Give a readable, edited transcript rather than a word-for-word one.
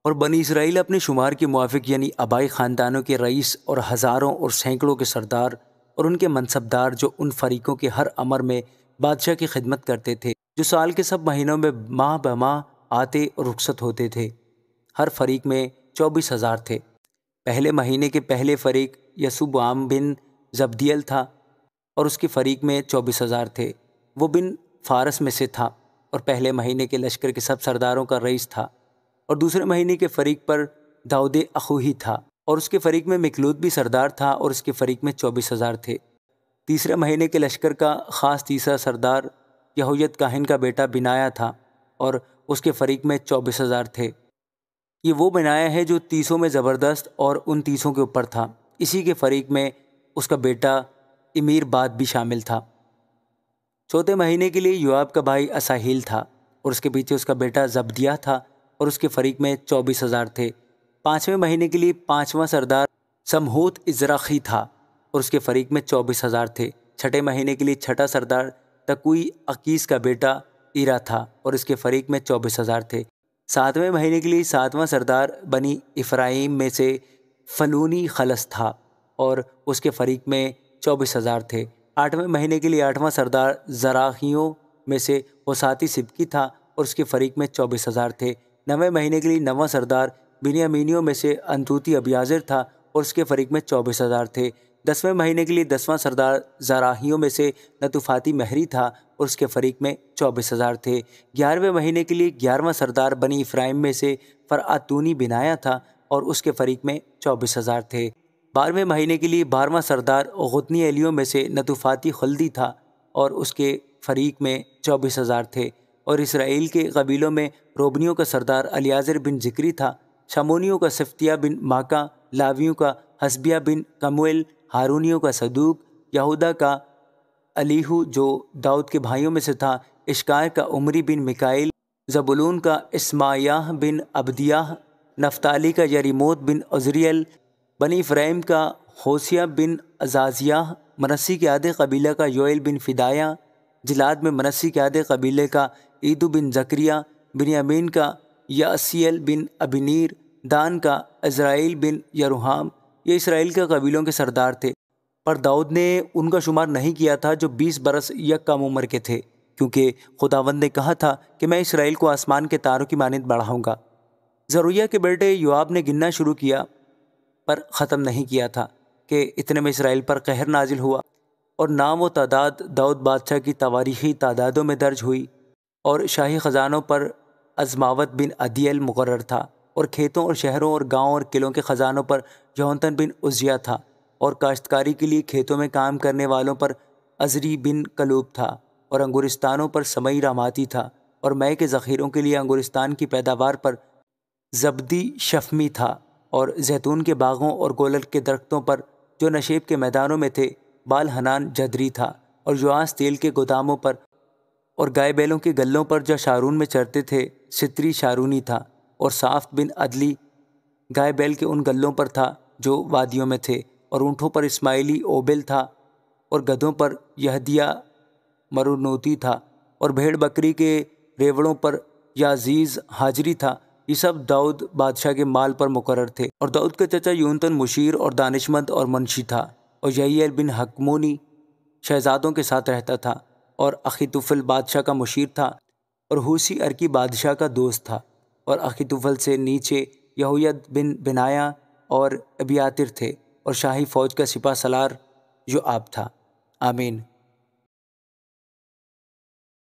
اور بنی اسرائیل اپنے شمار کے موافق یعنی آبائی خاندانوں کے رئیس اور ہزاروں اور سینکڑوں کے سردار اور ان کے منصبدار جو ان فریقوں کے ہر امر میں بادشاہ کی خدمت کرتے تھے، جو سال کے سب مہینوں میں ماہ بماہ آتے اور رخصت ہوتے تھے، ہر فریق میں 24,000 تھے۔ پہلے مہینے کے پہلے فریق یسوبعام بن زبدیل تھا اور اس کے فریق میں 24,000 تھے۔ وہ بن فارس میں سے تھا اور پہلے مہینے کے لشکر کے سب سرداروں کا رئیس تھا، اور دوسرے مہینے کے فریق پر داؤد اخوہی تھا اور اس کے فریق میں مکلوت بھی سردار تھا اور اس کے فریق میں 24,000 تھے۔ تیسرے مہینے کے لشکر کا خاص تیسرا سردار یہوید کاہن کا بیٹا بنایا تھا اور اس کے فریق میں 24,000 تھے۔ یہ وہ بنایا ہے جو تیسوں میں زبردست اور ان تیسوں کے اوپر تھا۔ اسی کے فریق میں اس کا بیٹا امیر باد بھی شامل تھا۔ چوتھے مہینے کے لیے یوآب کا بھائی اساہیل تھا اور اس کے پیچھے اس کا بیٹا زبدیہ تھا اور اس کے فریق میں 24,000 تھے۔ پانچویں مہینے کے لیے پانچواں سردار سمہوت ازراخی تھا اور اس کے فریق میں 24,000 تھے۔ چھٹے مہینے کے لیے چھٹا سردار تکوئی عکیس کا بیٹا ایرا تھا اور اس کے فریق میں 24,000 تھے۔ ساتویں مہینے کے لیے ساتواں سردار بنی افرائیم میں سے فلونی خلص تھا اور اس کے فریق میں 24,000 تھے۔ آٹھویں مہینے کے لیے آٹھواں سردار زراحیوں میں سے وساطی سبکی تھا اور اس کے فریق میں 24,000 تھے۔ نویں مہینے کے لیے نواں سردار بنیامینیوں میں سے انتوتی ابیازر تھا اور اس کے فریق میں 24,000 تھے۔ دسویں مہینے کے لیے دسواں سردار زراحیوں میں سے نتوفاتی مہری تھا اور اس کے فریق میں 24,000 تھے۔ گیارہویں مہینے کے لیے گیارہواں سردار بنی افرائیم میں سے فرعتونی بنایا تھا اور اس کے فریق میں 24,000 تھے۔ بارہویں مہینے کے لیے بارہواں سردار غتنی ایلیوں میں سے نتوفاتی خلدی تھا اور اس کے فریق میں 24,000 تھے۔ اور اسرائیل کے قبیلوں میں روبنیوں کا سردار الیعزر بن ذکری تھا، شمونیوں کا صفتیہ بن ماکا، لاویوں کا حسبیہ بن کمویل، ہارونیوں کا صدوق، یہودا کا الیہو جو داؤد کے بھائیوں میں سے تھا، اشکار کا عمری بن میکائیل، زبولون کا اسمایاہ بن عبدیاہ، نفتالی کا یریموت بن عزریل، بنی افرائیم کا ہوسیہ بن عزازیاہ، منسی کے آدھے قبیلہ کا یوئیل بن فدایہ، جلاد میں منسی کے آدھے قبیلے کا عیدو بن زکریہ، بنیامین کا یعسیل بن ابنیر، دان کا عزرائیل بن یروحام۔ یہ اسرائیل کے قبیلوں کے سردار تھے، پر داؤد نے ان کا شمار نہیں کیا تھا جو 20 برس یک کم عمر کے تھے، کیونکہ خداوند نے کہا تھا کہ میں اسرائیل کو آسمان کے تاروں کی مانند بڑھاؤں گا۔ زرویہ کے بیٹے یوآب نے گننا شروع کیا پر ختم نہیں کیا تھا کہ اتنے میں اسرائیل پر قہر نازل ہوا، اور نام و تعداد داؤد بادشاہ کی تواریخی تعدادوں میں درج ہوئی، اور شاہی خزانوں پر ازماوت بن عدیل مقرر تھا، اور کھیتوں اور شہروں اور گاؤں اور قلعوں کے خزانوں پر یونتن بن عزیہ تھا، اور کاشتکاری کے لیے کھیتوں میں کام کرنے والوں پر عزری بن کلوب تھا، اور انگورستانوں پر سمئی راماتی تھا، اور مے کے ذخیروں کے لیے انگورستان کی پیداوار پر زبدی شفمی تھا، اور زیتون کے باغوں اور گولر کے درختوں پر جو نشیب کے میدانوں میں تھے بال حنان جدری تھا، اور یوآس تیل کے گوداموں پر اور گائے بیلوں کے گلوں پر جو شارون میں چرتے تھے ستری شارونی تھا، اور صافت بن عدلی گائے بیل کے ان گلوں پر تھا جو وادیوں میں تھے، اور اونٹوں پر اسماعیلی اوبل تھا، اور گدھوں پر یہدیہ مرونوتی تھا، اور بھیڑ بکری کے ریوڑوں پر یعزیز حاجری تھا۔ یہ سب داؤد بادشاہ کے مال پر مقرر تھے۔ اور داؤد کا چچا یونتن مشیر اور دانشمند اور منشی تھا، اور یعیل بن حکمونی شہزادوں کے ساتھ رہتا تھا، اور اخیتوفل بادشاہ کا مشیر تھا، اور ہوسی ارکی بادشاہ کا دوست تھا، اور اخیتوفل سے نیچے یہوید بن بنایا اور ابیاتر تھے، اور شاہی فوج کا سپہ سالار یوآب تھا۔ آمین۔